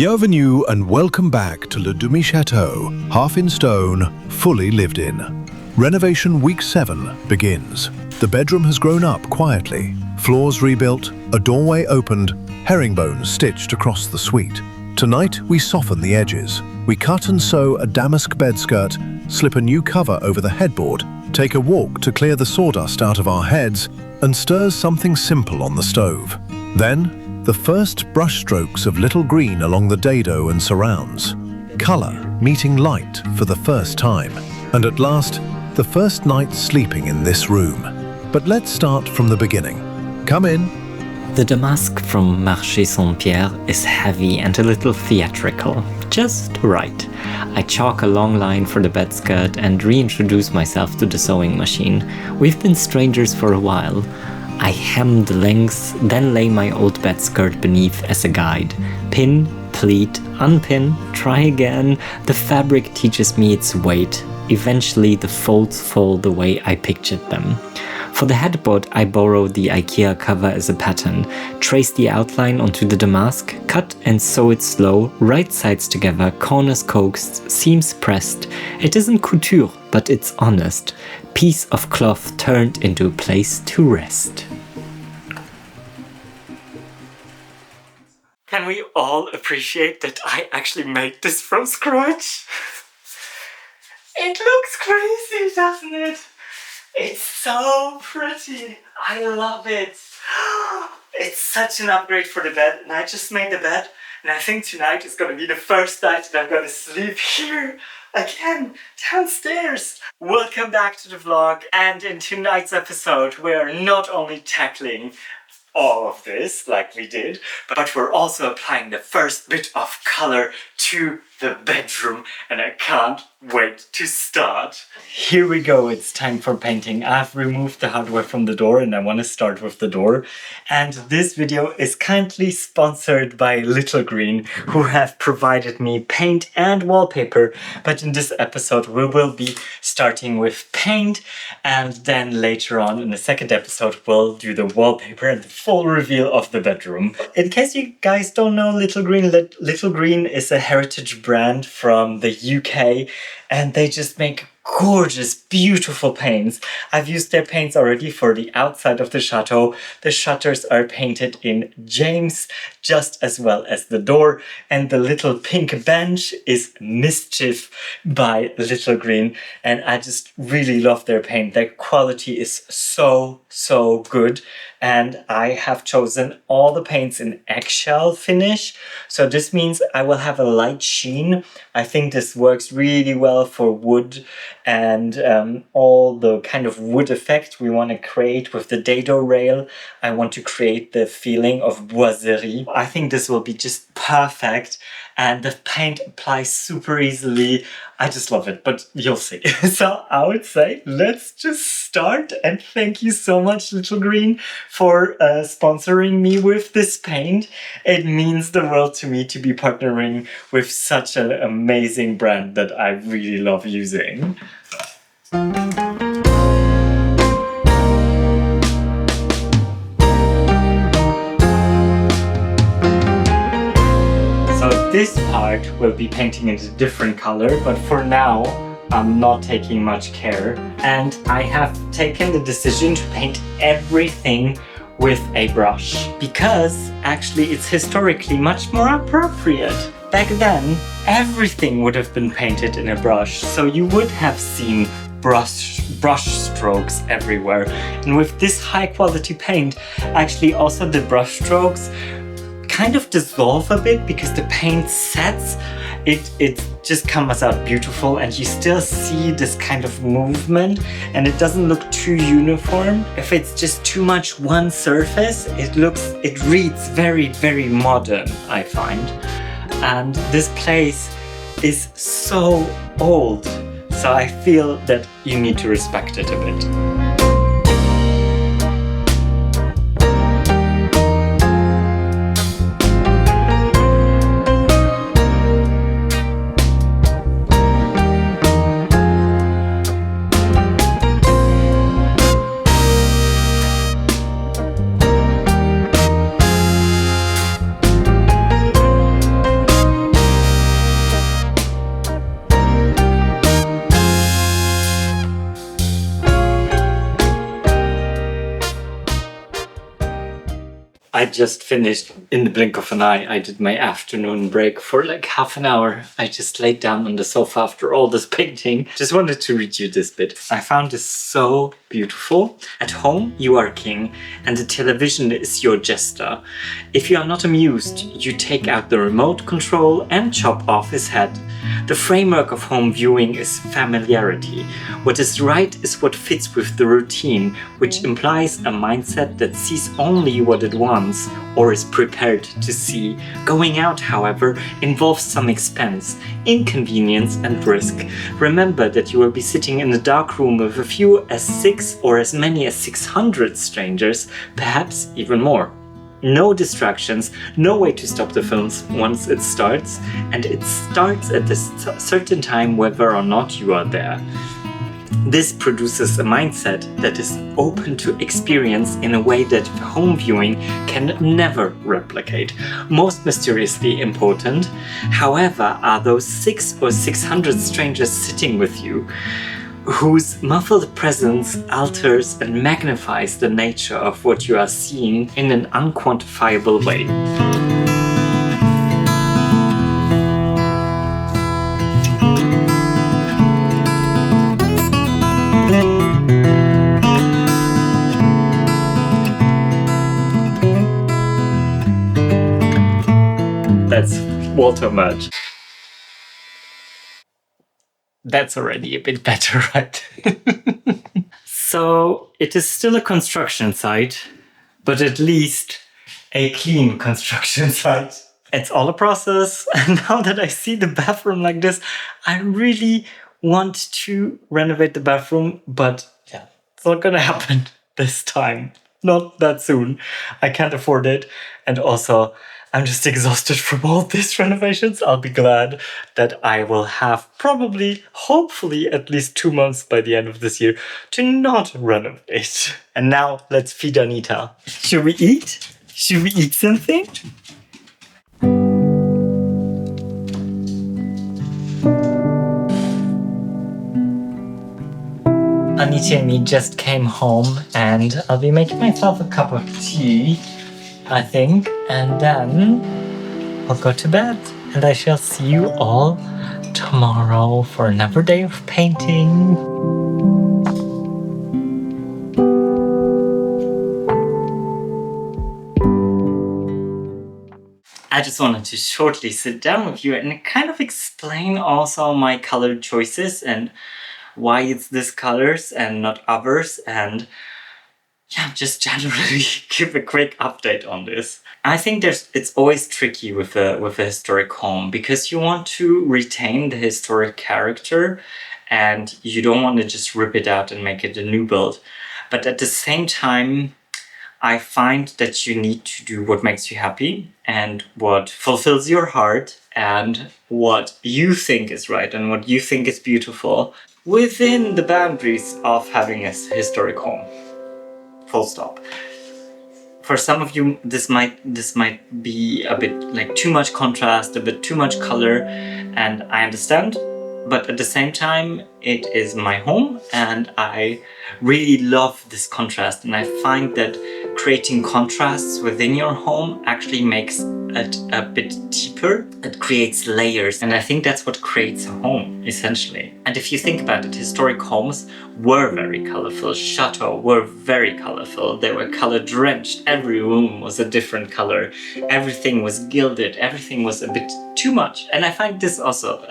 Bienvenue and welcome back to Le Demi-Chateau, half in stone, fully lived in. Renovation week 7 begins. The bedroom has grown up quietly, floors rebuilt, a doorway opened, herringbones stitched across the suite. Tonight we soften the edges. We cut and sew a damask bed skirt, slip a new cover over the headboard, take a walk to clear the sawdust out of our heads, and stir something simple on the stove. Then, the first brushstrokes of Little Greene along the Dado and surrounds. Colour meeting light for the first time. And at last, the first night sleeping in this room. But let's start from the beginning. Come in. The damask from Marché Saint-Pierre is heavy and a little theatrical. Just right. I chalk a long line for the bed skirt and reintroduce myself to the sewing machine. We've been strangers for a while. I hem the lengths, then lay my old bed skirt beneath as a guide. Pin, pleat, unpin, try again. The fabric teaches me its weight. Eventually the folds fall the way I pictured them. For the headboard, I borrowed the IKEA cover as a pattern, trace the outline onto the damask, cut and sew it slow, right sides together, corners coaxed, seams pressed. It isn't couture, but it's honest. Piece of cloth turned into a place to rest. Can we all appreciate that I actually made this from scratch? It looks crazy, doesn't it? It's so pretty. I love it. It's such an upgrade for the bed, and I just made the bed, and I think tonight is going to be the first night that I'm going to sleep here again, downstairs. Welcome back to the vlog, and in tonight's episode we're not only tackling all of this like we did, but we're also applying the first bit of color to the bedroom, and I can't wait to start. Here we go, it's time for painting. I've removed the hardware from the door and I want to start with the door. And this video is kindly sponsored by Little Greene, who have provided me paint and wallpaper. But in this episode we will be starting with paint, and then later on in the second episode we'll do the wallpaper and the full reveal of the bedroom. In case you guys don't know Little Greene, Little Greene is a heritage brand from the UK, and they just make gorgeous, beautiful paints. I've used their paints already for the outside of the chateau. The shutters are painted in James, just as well as the door, and the little pink bench is Mischief by Little Greene, and I just really love their paint. Their quality is so good, and I have chosen all the paints in Eggshell finish, so this means I will have a light sheen. I think this works really well for wood and all the kind of wood effect we want to create with the dado rail. I want to create the feeling of boiserie. I think this will be just perfect, and the paint applies super easily. I just love it, but you'll see. So I would say let's just start, and thank you so much Little Greene for sponsoring me with this paint. It means the world to me to be partnering with such an amazing brand that I really love using. This part will be painting in a different color, but for now I'm not taking much care, and I have taken the decision to paint everything with a brush because actually it's historically much more appropriate. Back then everything would have been painted in a brush, so you would have seen brush strokes everywhere, and with this high quality paint actually also the brush strokes kind of dissolve a bit because the paint sets. It just comes out beautiful, and you still see this kind of movement, and it doesn't look too uniform. If it's just too much one surface, it reads very modern, I find. And this place is so old, so I feel that you need to respect it a bit. I just finished in the blink of an eye. I did my afternoon break for like half an hour. I just laid down on the sofa after all this painting. Just wanted to read you this bit. I found this so beautiful. At home, you are king, and the television is your jester. If you are not amused, you take out the remote control and chop off his head. The framework of home viewing is familiarity. What is right is what fits with the routine, which implies a mindset that sees only what it wants or is prepared to see. Going out, however, involves some expense, inconvenience and risk. Remember that you will be sitting in a dark room with a few as 6 or as many as 600 strangers, perhaps even more. No distractions, no way to stop the films once it starts, and it starts at a certain time whether or not you are there. This produces a mindset that is open to experience in a way that home viewing can never replicate. Most mysteriously important, however, are those 6 or 600 strangers sitting with you, whose muffled presence alters and magnifies the nature of what you are seeing in an unquantifiable way. That's Walter merch. That's already a bit better, right? So it is still a construction site, but at least a clean construction site. It's all a process. And now that I see the bathroom like this, I really want to renovate the bathroom, but yeah, it's not gonna happen this time. Not that soon. I can't afford it. And also, I'm just exhausted from all these renovations. I'll be glad that I will have probably, hopefully, at least 2 months by the end of this year to not renovate. And now let's feed Anita. Should we eat? Should we eat something? Anita and me just came home and I'll be making myself a cup of tea, I think, and then I'll go to bed and I shall see you all tomorrow for another day of painting. I just wanted to shortly sit down with you and kind of explain also my color choices and why it's this colors and not others, and yeah, just generally give a quick update on this. I think it's always tricky with a historic home because you want to retain the historic character and you don't want to just rip it out and make it a new build. But at the same time, I find that you need to do what makes you happy and what fulfills your heart and what you think is right and what you think is beautiful within the boundaries of having a historic home. Full stop. For some of you, this might be a bit like too much contrast, a bit too much color, and I understand. But at the same time, it is my home and I really love this contrast, and I find that creating contrasts within your home actually makes it a bit deeper. It creates layers, and I think that's what creates a home, essentially. And if you think about it, historic homes were very colorful. Chateau were very colorful. They were color drenched. Every room was a different color. Everything was gilded. Everything was a bit too much. And I find this also,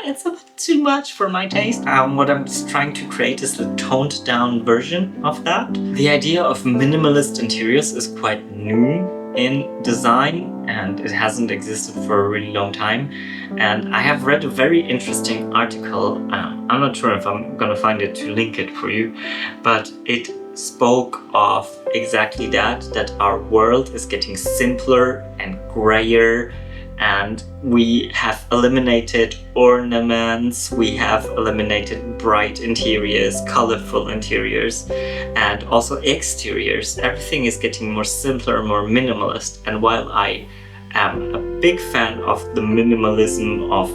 it's a bit too much for my taste. What I'm trying to create is a toned down version of that. The idea of minimalist interiors is quite new in design and it hasn't existed for a really long time. And I have read a very interesting article, I'm not sure if I'm gonna find it to link it for you, but it spoke of exactly that our world is getting simpler and grayer, and we have eliminated ornaments, we have eliminated bright interiors, colorful interiors, and also exteriors. Everything is getting more simpler, more minimalist. And while I am a big fan of the minimalism of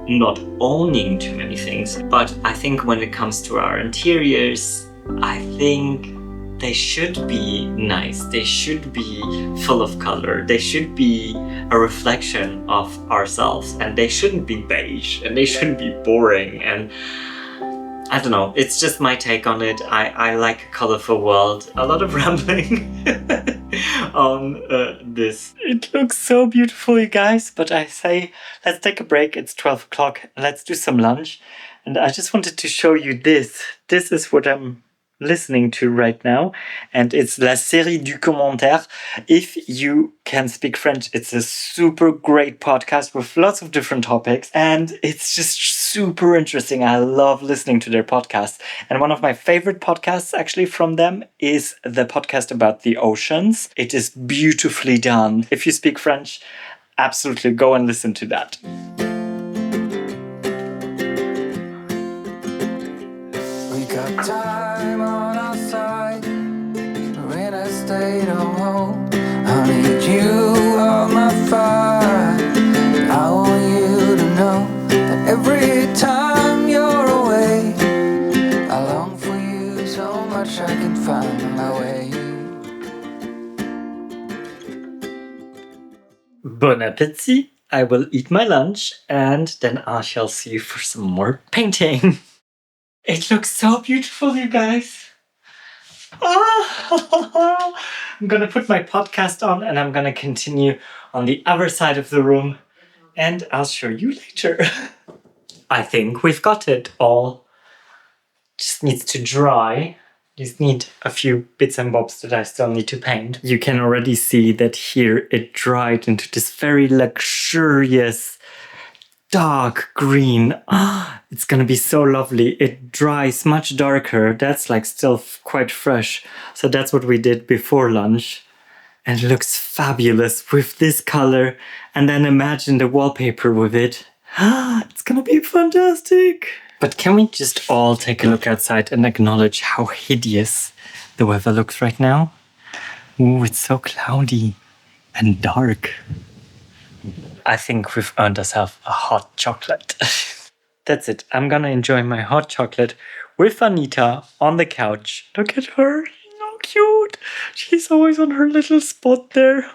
not owning too many things, but I think when it comes to our interiors, I think they should be nice. They should be full of color. They should be a reflection of ourselves, and they shouldn't be beige, and they shouldn't be boring. And I don't know, it's just my take on it. I like a colorful world. A lot of rambling on this. It looks so beautiful, you guys, but I say, let's take a break. It's 12 o'clock. Let's do some lunch. And I just wanted to show you this. This is what I'm listening to right now, and it's La Série du Commentaire. If you can speak French, it's a super great podcast with lots of different topics, and it's just super interesting. I love listening to their podcast, and one of my favorite podcasts actually from them is the podcast about the oceans. It is beautifully done. If you speak French, absolutely go and listen to that. We got time on our side. We're in a state of hope. I need you on my fire. I want you to know that every time you're away, I long for you so much I can find my way. Bon appétit! I will eat my lunch and then I shall see you for some more painting. It looks so beautiful, you guys. Oh, I'm gonna put my podcast on and I'm gonna continue on the other side of the room, and I'll show you later. I think we've got it all. Just needs to dry. Just need a few bits and bobs that I still need to paint. You can already see that here it dried into this very luxurious dark green. It's gonna be so lovely. It dries much darker. That's like still quite fresh. So that's what we did before lunch. And it looks fabulous with this color. And then imagine the wallpaper with it. It's gonna be fantastic. But can we just all take a look outside and acknowledge how hideous the weather looks right now? Ooh, it's so cloudy and dark. I think we've earned ourselves a hot chocolate. That's it. I'm gonna enjoy my hot chocolate with Anita on the couch. Look at her. So cute. She's always on her little spot there.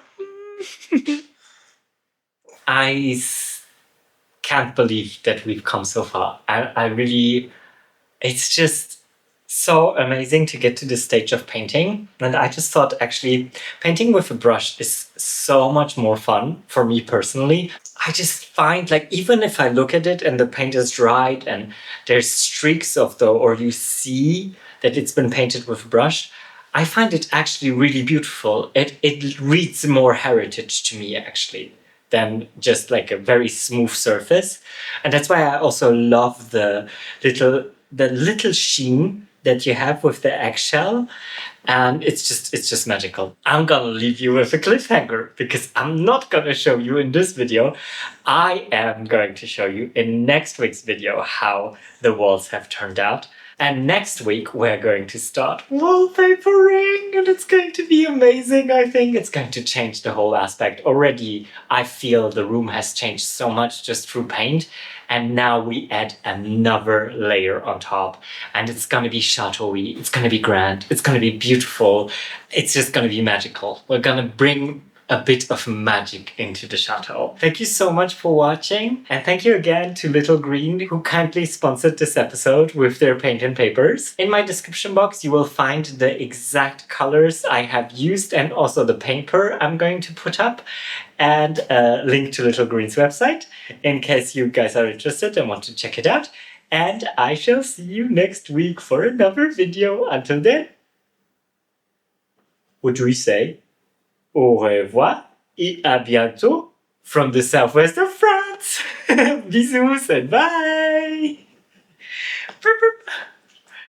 Can't believe that we've come so far. I really... It's just so amazing to get to this stage of painting. And I just thought actually painting with a brush is so much more fun for me personally. I just find like even if I look at it and the paint is dried and there's streaks or you see that it's been painted with a brush, I find it actually really beautiful. It reads more heritage to me actually than just like a very smooth surface. And that's why I also love the little sheen that you have with the eggshell, and it's just magical. I'm gonna leave you with a cliffhanger because I'm not gonna show you in this video. I am going to show you in next week's video how the walls have turned out. And next week we're going to start wallpapering, and it's going to be amazing. I think it's going to change the whole aspect. Already I feel the room has changed so much just through paint. And now we add another layer on top. And it's going to be chateau-y. It's going to be grand. It's going to be beautiful. It's just going to be magical. We're going to bring a bit of magic into the chateau. Thank you so much for watching. And thank you again to Little Greene, who kindly sponsored this episode with their paint and papers. In my description box, you will find the exact colors I have used and also the paper I'm going to put up, and a link to Little Greene's website in case you guys are interested and want to check it out. And I shall see you next week for another video. Until then, what do we say? Au revoir et à bientôt from the southwest of France. Bisous and bye.